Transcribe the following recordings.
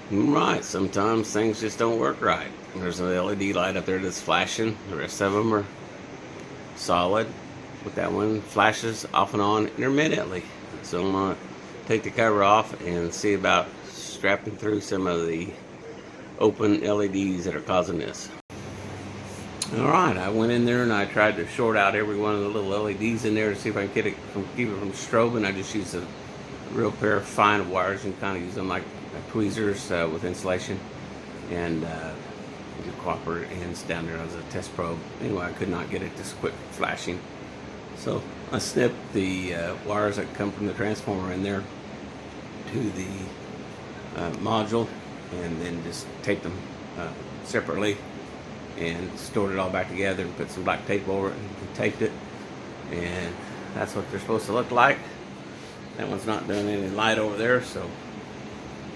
Right, sometimes things just don't work right. There's an LED light up there that's flashing. The rest of them are solid, but that one flashes off and on intermittently. So I'm going to take the cover off and see about strapping through some of the open LEDs that are causing this. Alright, I went in there and I tried to short out every one of the little LEDs in there to see if I can keep it from strobing. I just used a real pair of fine wires and kind of use them like tweezers with insulation, and the copper ends down there as a test probe. Anyway, I could not get it to quit flashing, so I snipped the wires that come from the transformer in there to the module, and then just taped them separately and stored it all back together and put some black tape over it and taped it, and that's what they're supposed to look like. That one's not doing any light over there, so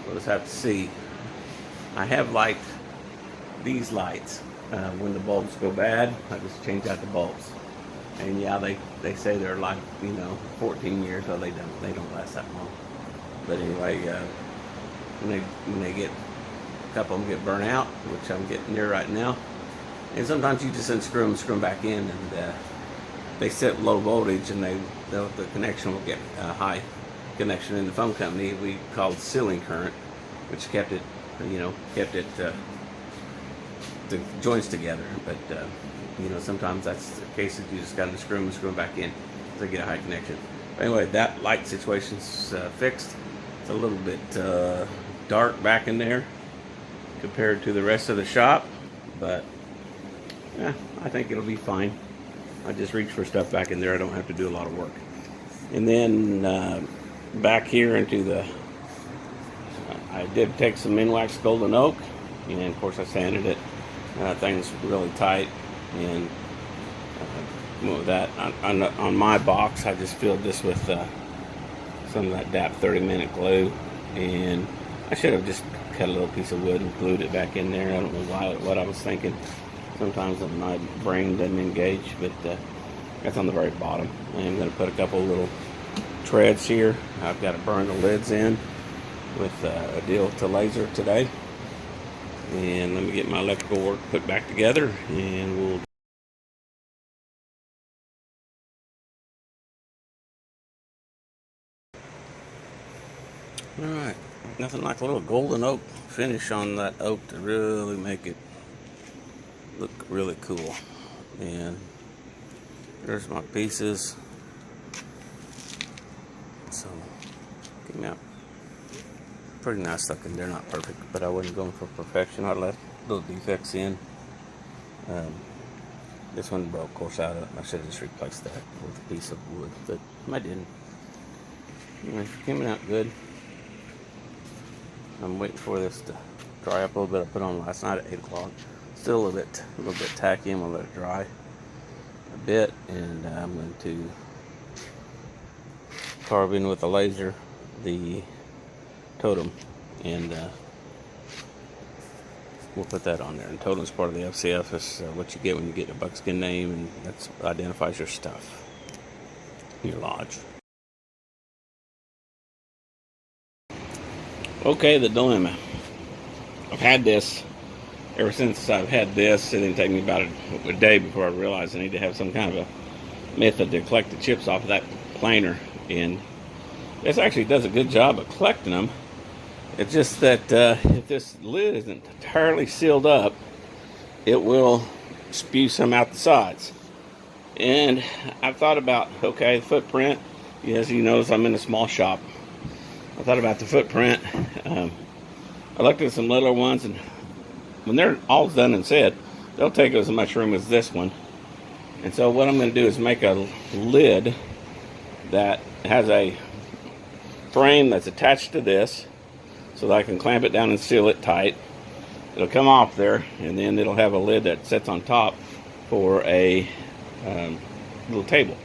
we'll just have to see. I have liked these lights. When the bulbs go bad, I just change out the bulbs. And yeah, they say they're like, 14 years. Well, they don't last that long. But anyway, when they get, a couple of them get burnt out, which I'm getting near right now. And sometimes you just unscrew them back in, and they set low voltage, and the connection will get high connection. In the phone company, we called ceiling current, which kept it, the joints together. But sometimes that's the case that you just got to screw them back in to get a high connection. But anyway, that light situation's fixed. It's a little bit dark back in there compared to the rest of the shop, but yeah, I think it'll be fine. I just reach for stuff back in there. I don't have to do a lot of work. And then back here into the, I did take some Minwax Golden Oak, and of course I sanded it. Thing's really tight, and with that on my box, I just filled this with some of that DAP 30-minute glue, and I should have just cut a little piece of wood and glued it back in there. I don't know what I was thinking. Sometimes my brain doesn't engage, but that's on the very bottom. I'm going to put a couple little treads here. I've got to burn the lids in with a deal to laser today. And let me get my electrical work put back together, and we'll. Alright, nothing like a little golden oak finish on that oak to really make it look really cool. And there's my pieces. So came out pretty nice looking. They're not perfect, but I wasn't going for perfection. I left little defects in. This one broke, of course, out of it. I should have just replaced that with a piece of wood, but I didn't. Anyway, it's coming out good. I'm waiting for this to dry up a little bit. I put on last night at 8 o'clock. Still a little bit tacky. I'm gonna let it dry a bit, and I'm going to carve in with a laser the totem, and we'll put that on there. And totem is part of the FCF. It's what you get when you get a buckskin name, and that identifies your stuff, your lodge. Okay, the dilemma. I've had this ever since I've had this. It didn't take me about a day before I realized I need to have some kind of a method to collect the chips off of that planer, and this actually does a good job of collecting them. It's just that if this lid isn't entirely sealed up, it will spew some out the sides. And I've thought about, okay, the footprint. As you notice, I'm in a small shop. I thought about the footprint. I looked at some littler ones, and when they're all done and said, they'll take as much room as this one. And so what I'm going to do is make a lid that has a frame that's attached to this, so that I can clamp it down and seal it tight. It'll come off there, and then it'll have a lid that sits on top for a little table,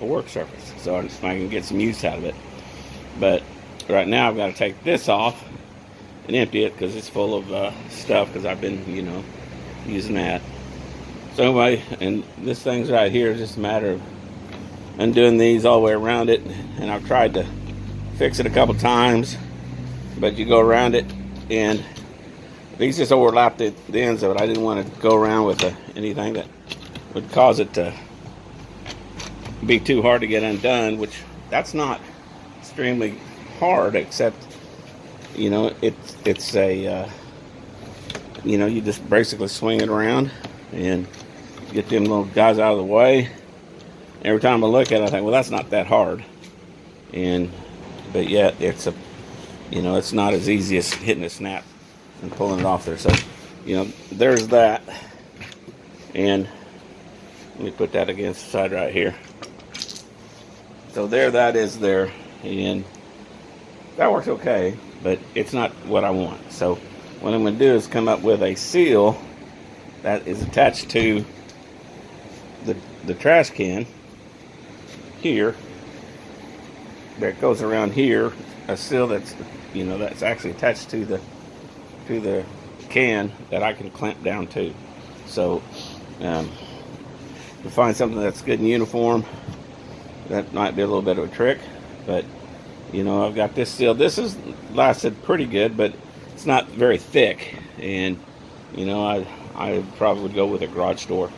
a work surface, so I can get some use out of it. But right now I've got to take this off and empty it because it's full of stuff, because I've been, using that. So anyway, and this thing's right here is just a matter of undoing these all the way around it, and I've tried to fix it a couple times, but you go around it and These just overlapped the ends of it. I didn't want to go around with anything that would cause it to be too hard to get undone, which that's not extremely hard, except, you know, it's a, you know, you just basically swing it around and get them little guys out of the way. Every time I look at it, I think, well, that's not that hard. But yet it's a, you know, it's not as easy as hitting a snap and pulling it off there. So, you know, there's that. And let me put that against the side right here. So there, that is there. And that works okay, but it's not what I want. So what I'm going to do is come up with a seal that is attached to the trash can here, that goes around here, a seal that's, you know, that's actually attached to the can that I can clamp down to. So to find something that's good and uniform, that might be a little bit of a trick. But, you know, I've got this seal. This has lasted pretty good, but it's not very thick. And, you know, I probably would go with a garage door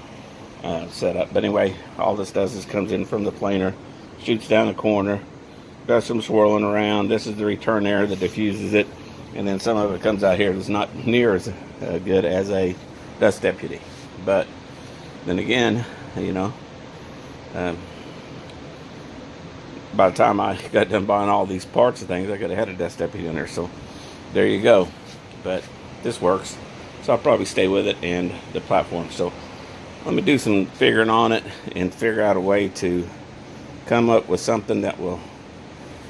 setup. But anyway, all this does is comes in from the planer, shoots down the corner, does some swirling around. This is the return air that diffuses it, and then some of it comes out here. It's not near as good as a dust deputy, but then again, you know, by the time I got done buying all these parts and things, I could have had a dust deputy in there. So there you go. But this works, so I'll probably stay with it and the platform. So let me do some figuring on it and figure out a way to come up with something that will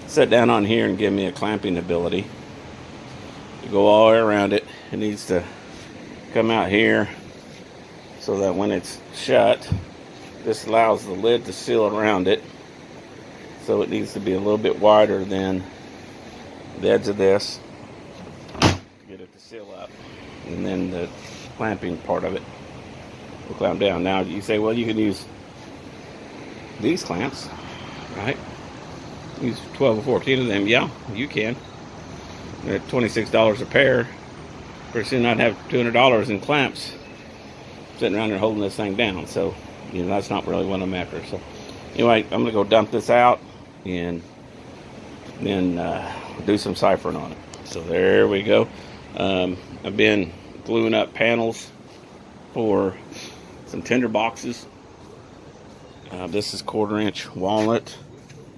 sit down on here and give me a clamping ability to go all the way around it. It needs to come out here so that when it's shut, this allows the lid to seal around it. So it needs to be a little bit wider than the edge of this to get it to seal up. And then the clamping part of it will clamp down. Now you say, well, you can use these clamps, right? Use 12 or 14 of them. Yeah, you can. They're at $26 a pair. Pretty soon I'd have $200 in clamps sitting around there holding this thing down. So, you know, that's not really what I'm after. So anyway, I'm going to go dump this out and then do some ciphering on it. So there we go. I've been gluing up panels for some tinder boxes. This is 1/4 inch walnut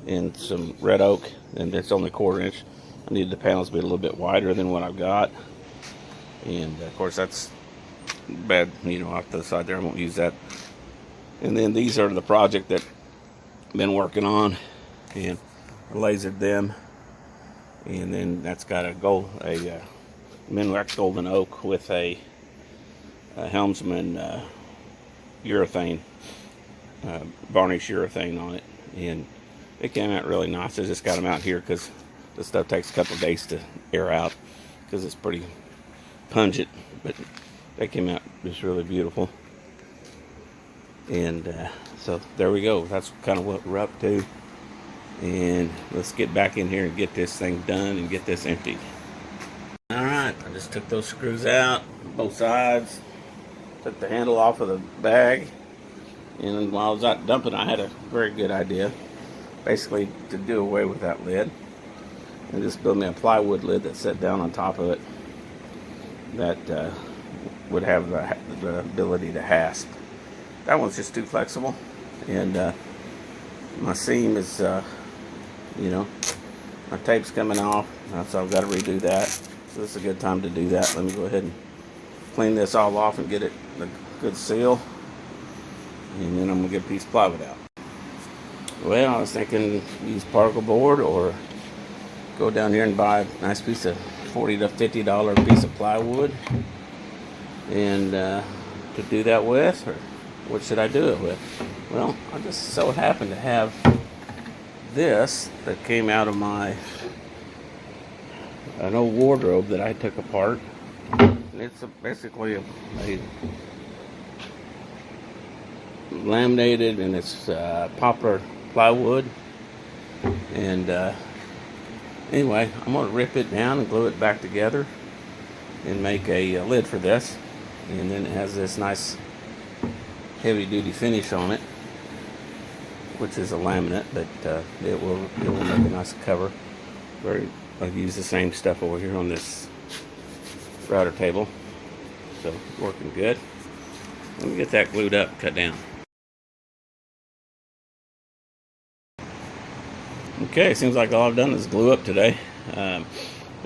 and some red oak, and it's only 1/4 inch. I need the panels to be a little bit wider than what I've got, and of course that's bad, you know, off to the side there. I won't use that. And then these are the project that I've been working on, and I lasered them, and then that's got a Minwax golden oak with a Helmsman urethane, varnish urethane on it, and it came out really nice. I just got them out here because this stuff takes a couple of days to air out because it's pretty pungent, but they came out just really beautiful. And so there we go. That's kind of what we're up to, and let's get back in here and get this thing done and get this emptied. All right, I just took those screws out, both sides, took the handle off of the bag, and while I was out dumping, I had a very good idea, basically to do away with that lid and just build me a plywood lid that set down on top of it that would have the ability to hasp. That one's just too flexible, and my seam is, you know, my tape's coming off, so I've got to redo that. So this is a good time to do that. Let me go ahead and clean this all off and get it a good seal, and then I'm gonna get a piece of plywood out. Well, I was thinking use particle board or go down here and buy a nice piece of $40 to $50 piece of plywood, and to do that with, or what should I do it with? Well, I just so happen to have this that came out of an old wardrobe that I took apart. And it's basically a laminated, and it's poplar plywood. And anyway, I'm going to rip it down and glue it back together and make a lid for this. And then it has this nice heavy duty finish on it, which is a laminate, but it will make a nice cover. I've used the same stuff over here on this router table, so working good. Let me get that glued up, cut down. Okay, seems like all I've done is glue up today, but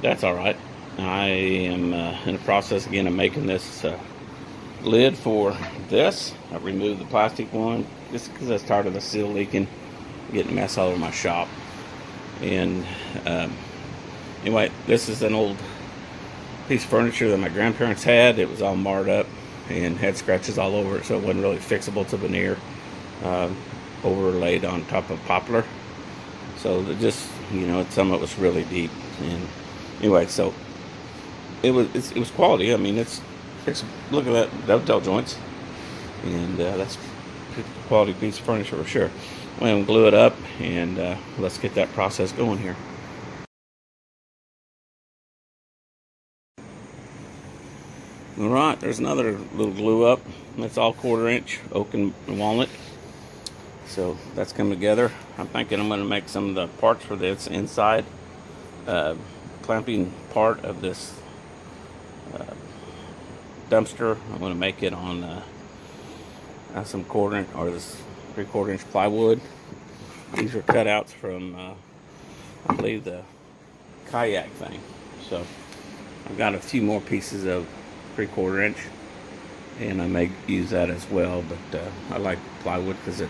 that's all right. I am in the process again of making this lid for this. I removed the plastic one just because I was tired of the seal leaking, getting mess all over my shop. And anyway, this is an old piece of furniture that my grandparents had. It was all marred up and had scratches all over it, so it wasn't really fixable to veneer, overlaid on top of poplar. So just, some of it was really deep. And anyway, so it was quality. I mean, it's look at that dovetail joints, and that's a quality piece of furniture for sure. I'm going to glue it up, and let's get that process going here. All right, there's another little glue up. That's all 1/4 inch oak and walnut. So that's coming together. I'm thinking I'm going to make some of the parts for this inside clamping part of this dumpster. I'm going to make it on some 1/4 inch or this 3/4 inch plywood. These are cutouts from I believe the kayak thing. So I've got a few more pieces of 3/4 inch, and I may use that as well. But I like plywood because it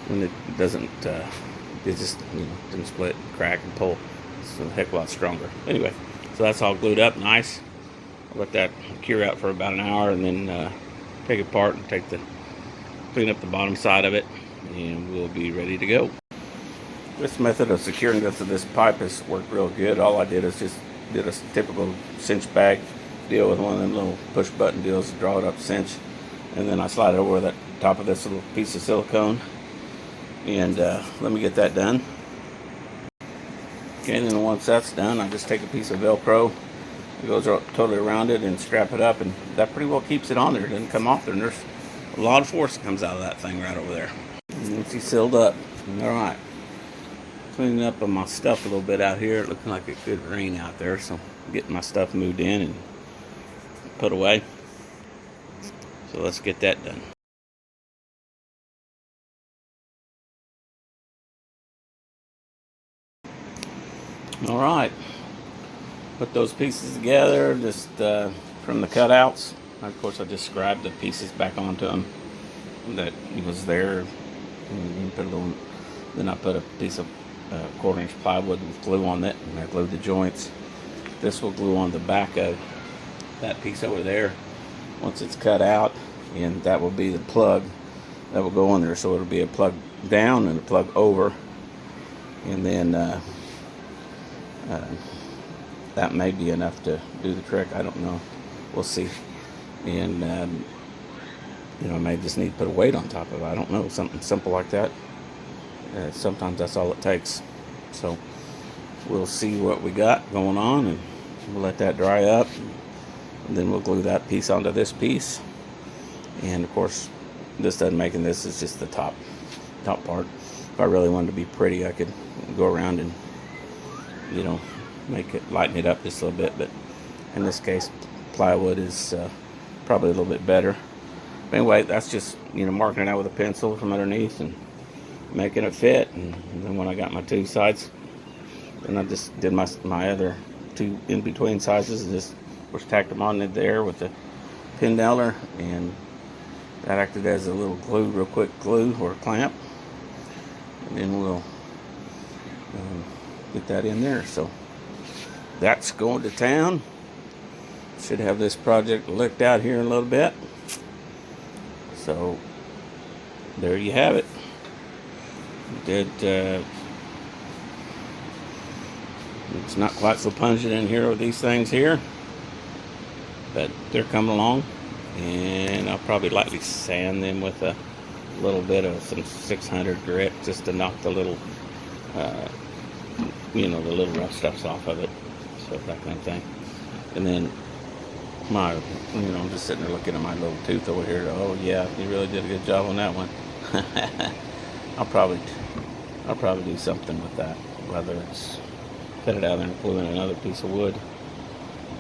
when it doesn't it just doesn't split, crack, and pull. It's a heck of a lot stronger. Anyway, so that's all glued up nice. I'll let that cure out for about an hour, and then take it apart and clean up the bottom side of it, and we'll be ready to go. This method of securing this pipe has worked real good. All I did is just did a typical cinch bag deal with one of them little push button deals to draw it up cinch, and then I slide it over the top of this little piece of silicone, and let me get that done. Okay, and then once that's done, I just take a piece of Velcro, it goes totally around it, and strap it up, and that pretty well keeps it on there. It doesn't come off there, and there's a lot of force that comes out of that thing right over there. And once he's sealed up, all right. Cleaning up on my stuff a little bit out here. It looking like it could rain out there, so I'm getting my stuff moved in and put away. So let's get that done. All right, put those pieces together just from the cutouts. Of course, I just scribed the pieces back onto them that was there, and put a little, then I put a piece of 1/4 inch plywood with glue on it, and I glued the joints. This will glue on the back of that piece over there once it's cut out, and that will be the plug that will go on there. So it'll be a plug down and a plug over, and then that may be enough to do the trick. I don't know, we'll see. And I may just need to put a weight on top of it. I don't know, something simple like that. Sometimes that's all it takes. So we'll see what we got going on, and we'll let that dry up, and then we'll glue that piece onto this piece. And of course, this doesn't make, and this is just the top part. If I really wanted to be pretty, I could go around and make it, lighten it up just a little bit. But in this case, plywood is probably a little bit better. But anyway, that's just marking it out with a pencil from underneath and making it fit. And then when I got my two sides, then I just did my other two in between sizes and just tacked them on there with the pin nailer, and that acted as a little glue, real quick glue or clamp. And then we'll get that in there. So that's going to town. Should have this project licked out here in a little bit. So there you have it. It's not quite so pungent in here with these things here, but they're coming along, and I'll probably lightly sand them with a little bit of some 600 grit just to knock the little the little rough stuffs off of it, so that kind of thing. And then I'm just sitting there looking at my little tooth over here. Oh yeah, you really did a good job on that one. I'll probably do something with that, whether it's cut it out and glue in another piece of wood,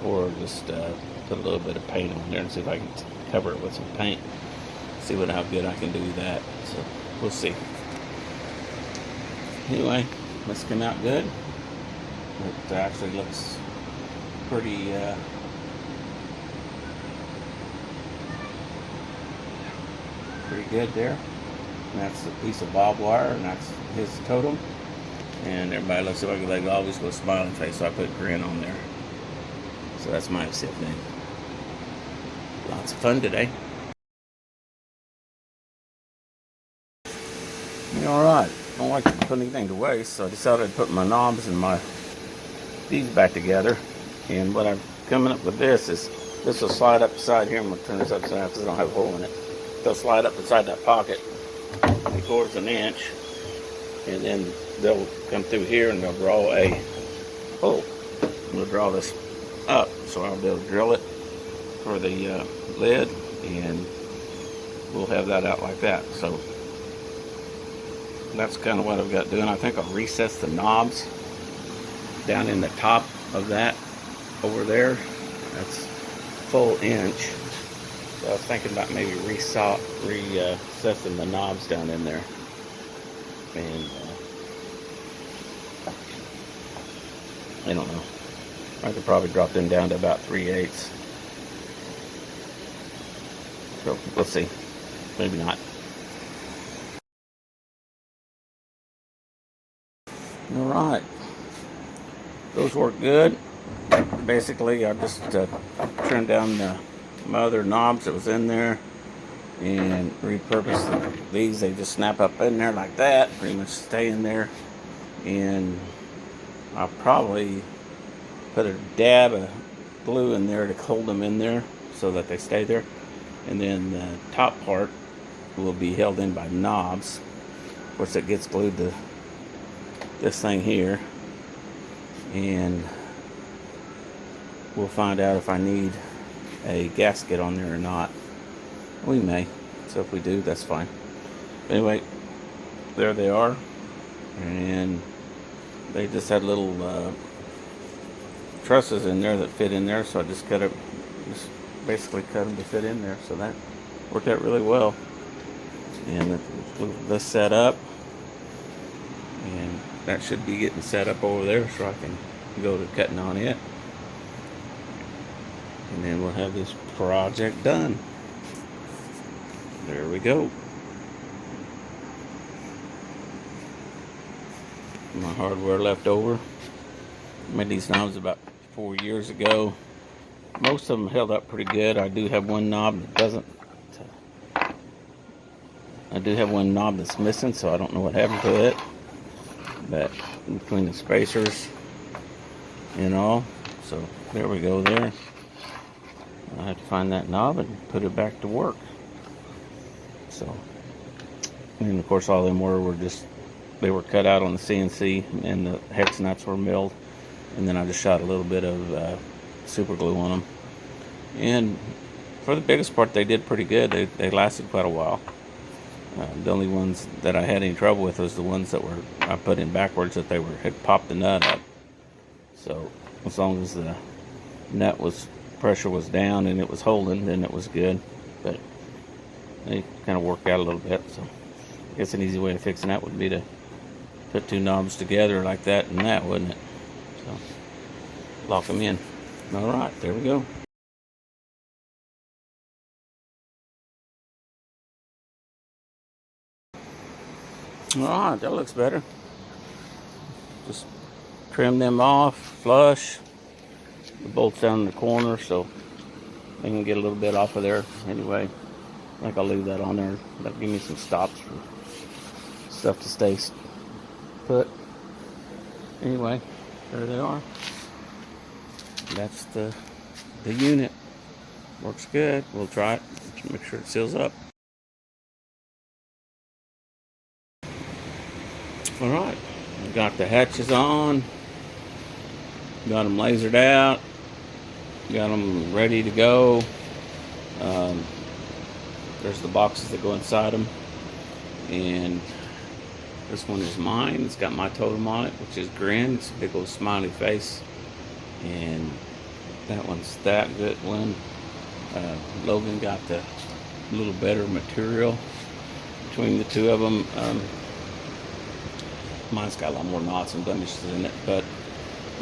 or just put a little bit of paint on there and see if I can cover it with some paint. See how good I can do that. So we'll see. Anyway, this came out good. It actually looks pretty good there. And that's a piece of barbed wire, and that's his totem. And everybody looks like they always go smiling face, so I put grin on there. So that's my sit name. Lots of fun today. Alright, I don't like to put anything to waste, so I decided to put my knobs and these back together. And what I'm coming up with this will slide up beside here. I'm going to turn this upside down because I don't have a hole in it. They'll slide up inside that pocket 3/4 inch, and then they'll come through here and they'll draw a hole. We'll draw this up, so I'll be able to drill it for the lid, and we'll have that out like that. So that's kind of what I've got doing. I think I'll recess the knobs down in the top of that over there. That's full inch. So I was thinking about maybe recessing the knobs down in there. And I don't know. I could probably drop them down to about 3/8. So we'll see. Maybe not. Alright. Those work good. Basically, I just trimmed down my other knobs that was in there and repurposed these. They just snap up in there like that, pretty much stay in there. And I'll probably put a dab of glue in there to hold them in there so that they stay there. And then the top part will be held in by knobs. Of course, it gets glued to this thing here, and we'll find out if I need a gasket on there or not. We may, so if we do, that's fine. Anyway, there they are, and they just had little trusses in there that fit in there, so I just basically cut them to fit in there, so that worked out really well. And this set up, and that should be getting set up over there so I can go to cutting on it. And then we'll have this project done. There we go. My hardware left over. Made these knobs about 4 years ago. Most of them held up pretty good. I do have one knob that doesn't. I do have one knob that's missing, so I don't know what happened to it. But between the spacers and all, so there we go there. I have to find that knob and put it back to work. So, and of course all of them they were cut out on the CNC, and the hex nuts were milled, and then I just shot a little bit of super glue on them. And for the biggest part, they did pretty good. They lasted quite a while. The only ones that I had any trouble with was the ones that I put in backwards, that had popped the nut up. So as long as the nut pressure was down and it was holding, then it was good. But they kind of worked out a little bit. So I guess an easy way of fixing that would be to put two knobs together like that and that, wouldn't it? So lock them in. All right, there we go. Alright, that looks better. Just trim them off, flush. The bolts down in the corner so they can get a little bit off of there. Anyway, I think I'll leave that on there. That'll give me some stops for stuff to stay put. Anyway, there they are. That's the unit. Works good. We'll try it. Make sure it seals up. Alright, got the hatches on, got them lasered out, Got them ready to go. There's the boxes that go inside them, and this one is mine. It's got my totem on it, which is Grin. It's a big old smiley face. And that one's that good one. Logan got the little better material between the two of them. Mine's got a lot more knots and blemishes in it, but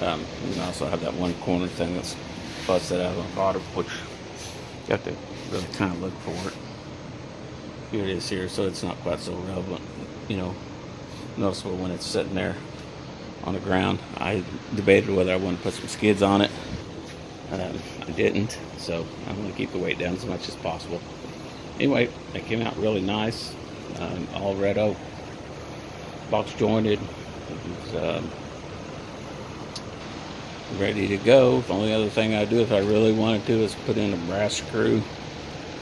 you also have that one corner thing that's busted out on the bottom, which you have to really kind of look for it. Here it is here, so it's not quite so relevant, noticeable when it's sitting there on the ground. I debated whether I wanted to put some skids on it. I didn't, so I'm going to keep the weight down as much as possible. Anyway, they came out really nice, all red oak, box jointed. It was ready to go. The only other thing I do if I really wanted to is put in a brass screw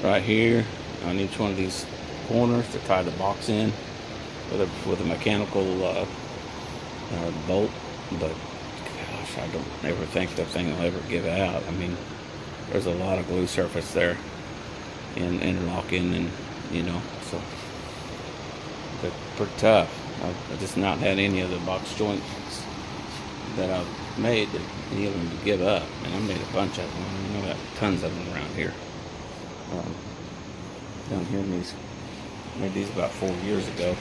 right here on each one of these corners to tie the box in with a mechanical bolt, but gosh, I don't ever think the thing will ever give out. I mean, there's a lot of glue surface there and interlocking, and so they're pretty tough. I've just not had any of the box joints that I've made that any of them to give up, and I made a bunch of them. I've got tons of them around here. Down here in these, made these about 4 years ago.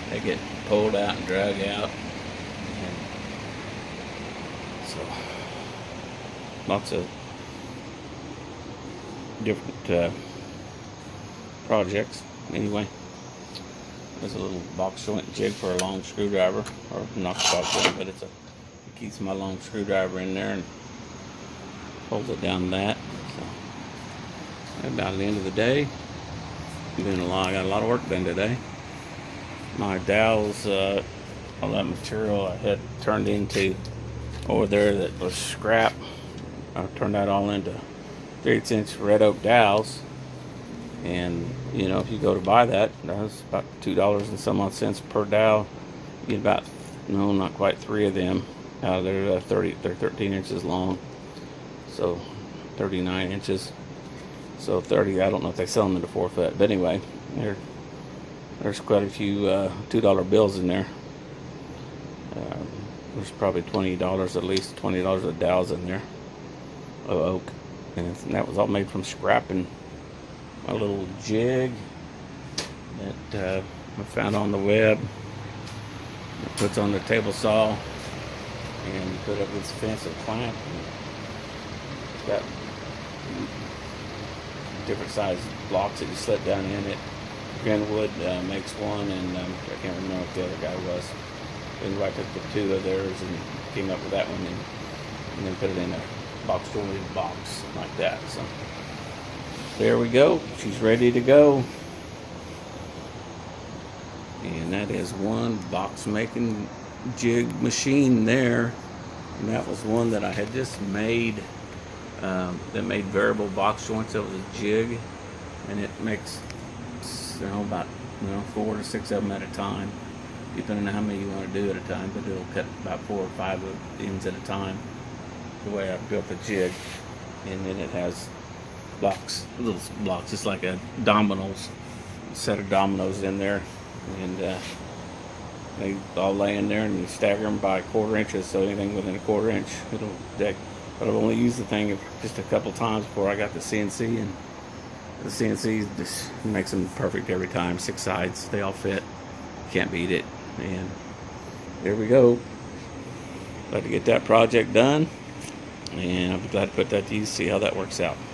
They get pulled out and dragged out, and so lots of different projects. Anyway, there's a little box joint jig for a long screwdriver, or not a box joint, but it keeps my long screwdriver in there and holds it down that. So about the end of the day, I got a lot of work done today. My dowels, all that material I had turned into over there that was scrap, I turned that all into 3/8-inch red oak dowels. And if you go to buy that, that's about $2 and some odd cents per dowel. You get about, not quite 3 of them out of there. They're 13 inches long, so 39 inches. So 30, I don't know if they sell them in the 4 foot, but anyway, there's quite a few $2 bills in there. There's probably $20, at least $20 of dowels in there of oak, and that was all made from scrap. And my little jig that I found on the web, it puts on the table saw, and you put up this fancy clamp. It's got different size blocks that you slip down in it. Grinwood makes one, and I can't remember what the other guy was. And I took the 2 of theirs and came up with that one, and then put it in a box jointed box like that. So there we go. She's ready to go. And that is one box making jig machine there. And that was one that I had just made, that made variable box joints. It was a jig, and it makes about 4 to 6 of them at a time, depending on how many you want to do at a time. But it'll cut about 4 or 5 of ends at a time, the way I built the jig. And then it has little blocks, just like a set of dominoes in there, and they all lay in there, and you stagger them by 1/4 inches, so anything within a 1/4 inch it'll deck. But I've only used the thing just a couple times before I got the CNC, and the CNC just makes them perfect every time. 6 sides, they all fit. Can't beat it. And there we go. Glad to get that project done, and I'll be glad to put that to use, see how that works out.